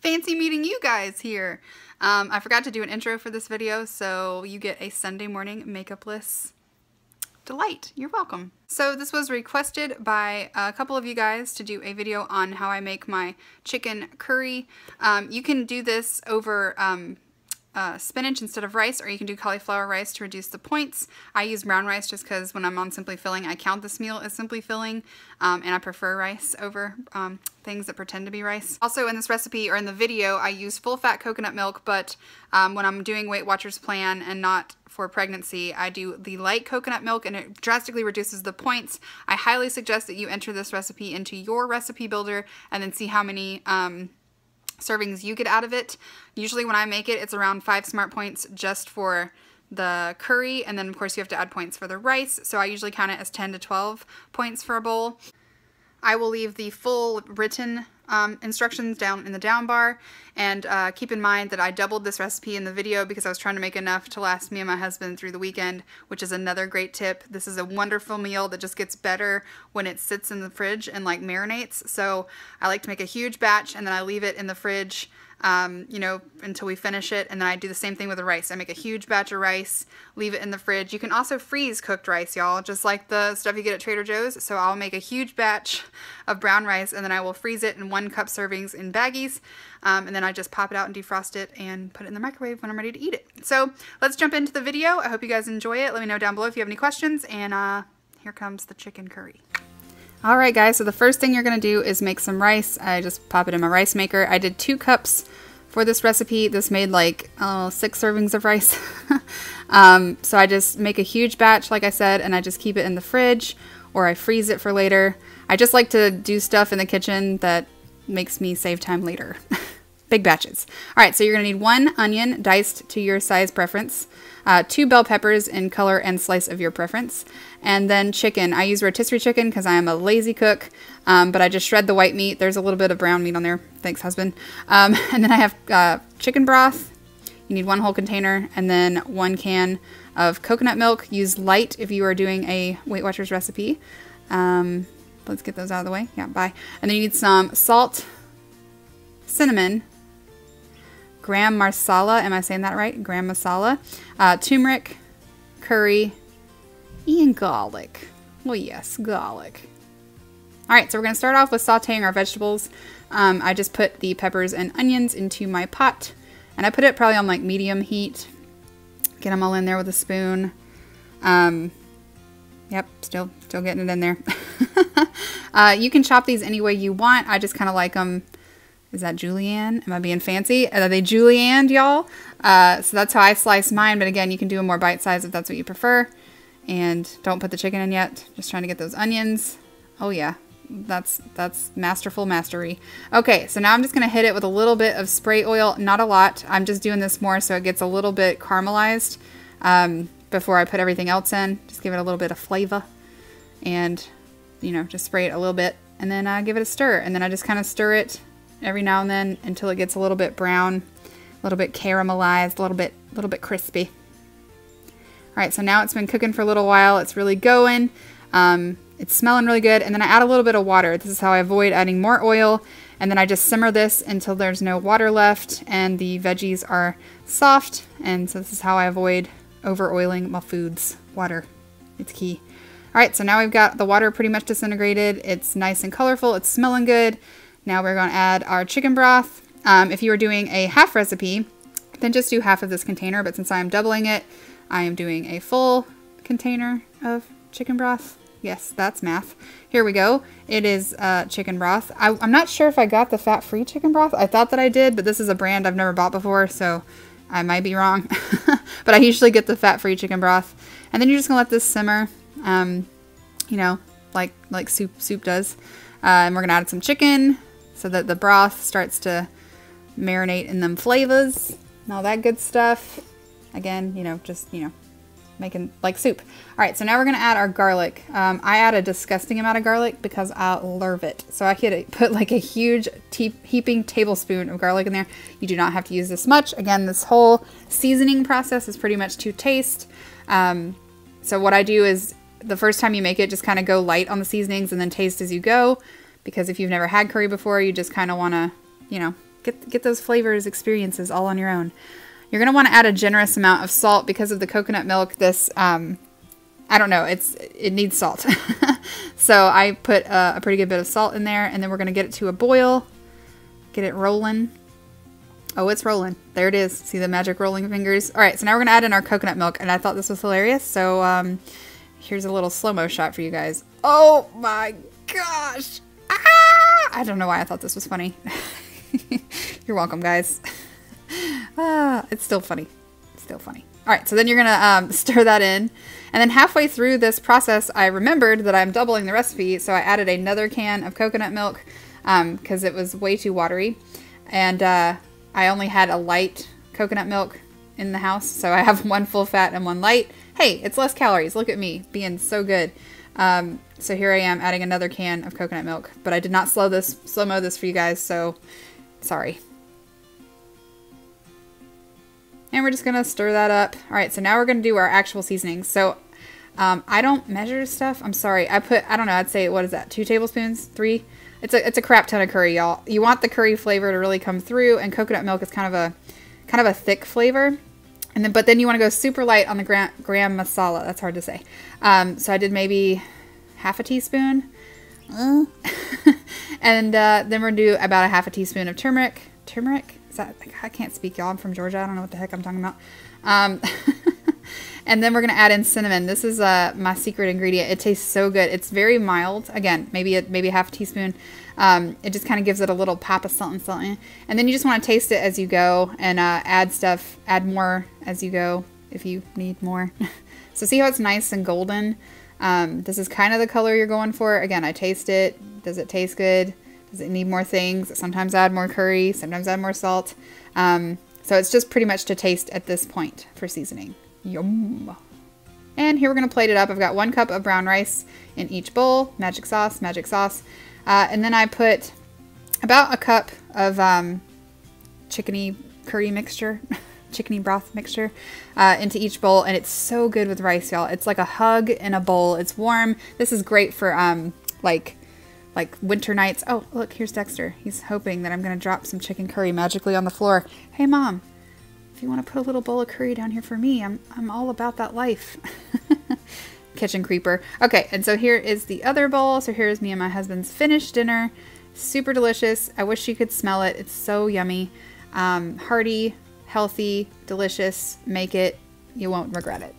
Fancy meeting you guys here. I forgot to do an intro for this video, so you get a Sunday morning makeup-less delight. You're welcome. So this was requested by a couple of you guys to do a video on how I make my chicken curry. You can do this over spinach instead of rice, or you can do cauliflower rice to reduce the points. I use brown rice just because when I'm on Simply Filling, I count this meal as Simply Filling, and I prefer rice over things that pretend to be rice. Also in this recipe, or in the video, I use full-fat coconut milk, but when I'm doing Weight Watchers plan and not for pregnancy, I do the light coconut milk, and it drastically reduces the points. I highly suggest that you enter this recipe into your recipe builder and then see how many servings you get out of it. Usually when I make it, it's around 5 smart points just for the curry, and then of course you have to add points for the rice, so I usually count it as 10 to 12 points for a bowl. I will leave the full written instructions down in the down bar, and keep in mind that I doubled this recipe in the video because I was trying to make enough to last me and my husband through the weekend, which is another great tip. This is a wonderful meal that just gets better when it sits in the fridge and like marinates. So I like to make a huge batch and then I leave it in the fridge you know, until we finish it, and then I do the same thing with the rice. I make a huge batch of rice, leave it in the fridge. You can also freeze cooked rice, y'all, just like the stuff you get at Trader Joe's. So I'll make a huge batch of brown rice, and then I will freeze it in 1 cup servings in baggies, and then I just pop it out and defrost it and put it in the microwave when I'm ready to eat it. So let's jump into the video. I hope you guys enjoy it. Let me know down below if you have any questions, and here comes the chicken curry. Alright guys, so the first thing you're going to do is make some rice. I just pop it in my rice maker. I did 2 cups for this recipe. This made like 6 servings of rice. So I just make a huge batch, like I said, and I just keep it in the fridge, or I freeze it for later. I just like to do stuff in the kitchen that makes me save time later. Big batches. Alright, so you're going to need 1 onion diced to your size preference, 2 bell peppers in color and slice of your preference, and then chicken. I use rotisserie chicken because I am a lazy cook, but I just shred the white meat. There's a little bit of brown meat on there. Thanks, husband. And then I have chicken broth. You need 1 whole container, and then 1 can of coconut milk. Use light if you are doing a Weight Watchers recipe. Let's get those out of the way. Yeah, bye. And then you need some salt, cinnamon, gram masala, am I saying that right? Gram masala, turmeric, curry, and garlic. Well, yes, garlic. Alright, so we're going to start off with sauteing our vegetables. I just put the peppers and onions into my pot, and I put it probably on like medium heat. Get them all in there with a spoon. Yep, still getting it in there. You can chop these any way you want. I just kind of like them. Is that julienne? Am I being fancy? Are they julienne, y'all? So that's how I slice mine. But again, you can do them more bite size if that's what you prefer. And don't put the chicken in yet. Just trying to get those onions. Oh yeah, that's masterful mastery. Okay, so now I'm just gonna hit it with a little bit of spray oil. Not a lot. I'm just doing this more so it gets a little bit caramelized before I put everything else in. Just give it a little bit of flavor, and you know, just spray it a little bit, and then give it a stir. And then I just kind of stir it every now and then until it gets a little bit brown, a little bit caramelized, a little bit crispy. All right, so now it's been cooking for a little while. It's really going. It's smelling really good. And then I add a little bit of water. This is how I avoid adding more oil. And then I just simmer this until there's no water left and the veggies are soft. And so this is how I avoid over oiling my foods. Water, it's key. All right, so now we've got the water pretty much disintegrated. It's nice and colorful. It's smelling good. Now we're going to add our chicken broth. If you were doing a half recipe, then just do half of this container. But since I am doubling it, I am doing a full container of chicken broth. Yes, that's math. Here we go. It is chicken broth. I'm not sure if I got the fat-free chicken broth. I thought that I did, but this is a brand I've never bought before, so I might be wrong. But I usually get the fat-free chicken broth. And then you're just going to let this simmer, you know, like soup does. And we're going to add some chicken so that the broth starts to marinate in them flavors and all that good stuff. Again, you know, just, you know, making like soup. All right, so now we're going to add our garlic. I add a disgusting amount of garlic because I love it. So I could put like a huge heaping tablespoon of garlic in there. You do not have to use this much. Again, this whole seasoning process is pretty much to taste. So what I do is the first time you make it, just kind of go light on the seasonings and then taste as you go. Because if you've never had curry before, you just kind of want to, you know, Get those flavors, experiences all on your own. You're going to want to add a generous amount of salt because of the coconut milk. This, I don't know, it needs salt. So I put a pretty good bit of salt in there, and then we're going to get it to a boil. Get it rolling. Oh, it's rolling. There it is. See the magic rolling fingers? All right, so now we're going to add in our coconut milk, and I thought this was hilarious. So here's a little slow-mo shot for you guys. Oh my gosh. Ah! I don't know why I thought this was funny. You're welcome, guys. It's still funny. Still funny. All right, so then you're going to stir that in. And then halfway through this process, I remembered that I'm doubling the recipe, so I added another can of coconut milk because it was way too watery. And I only had a light coconut milk in the house, so I have one full fat and one light. Hey, it's less calories. Look at me being so good. So here I am adding another can of coconut milk, but I did not slow-mo this for you guys, so sorry. And we're just going to stir that up. All right, so now we're going to do our actual seasonings. So I don't measure stuff. I'm sorry. I don't know, I'd say, what is that, 2 tablespoons? 3? It's a crap ton of curry, y'all. You want the curry flavor to really come through, and coconut milk is kind of a thick flavor. And then, but then you want to go super light on the gram masala. That's hard to say. So I did maybe half a teaspoon. And then we're going to do about a half a teaspoon of turmeric. Turmeric? Is that, I can't speak, y'all. I'm from Georgia. I don't know what the heck I'm talking about. And then we're going to add in cinnamon. This is my secret ingredient. It tastes so good. It's very mild. Again, maybe a half a teaspoon. It just kind of gives it a little pop of something. And then you just want to taste it as you go and add more as you go if you need more. So see how it's nice and golden? This is kind of the color you're going for. Again, I taste it. Does it taste good? Does it need more things? Sometimes add more curry, sometimes add more salt. So it's just pretty much to taste at this point for seasoning. Yum. And here we're going to plate it up. I've got 1 cup of brown rice in each bowl. Magic sauce, magic sauce. And then I put about a cup of chickeny curry mixture, chickeny broth mixture into each bowl. And it's so good with rice, y'all. It's like a hug in a bowl. It's warm. This is great for like winter nights. Oh, look, here's Dexter. He's hoping that I'm going to drop some chicken curry magically on the floor. Hey, Mom, if you want to put a little bowl of curry down here for me, I'm all about that life. Kitchen creeper. Okay, and so here is the other bowl. So here's me and my husband's finished dinner. Super delicious. I wish you could smell it. It's so yummy. Hearty, healthy, delicious. Make it. You won't regret it.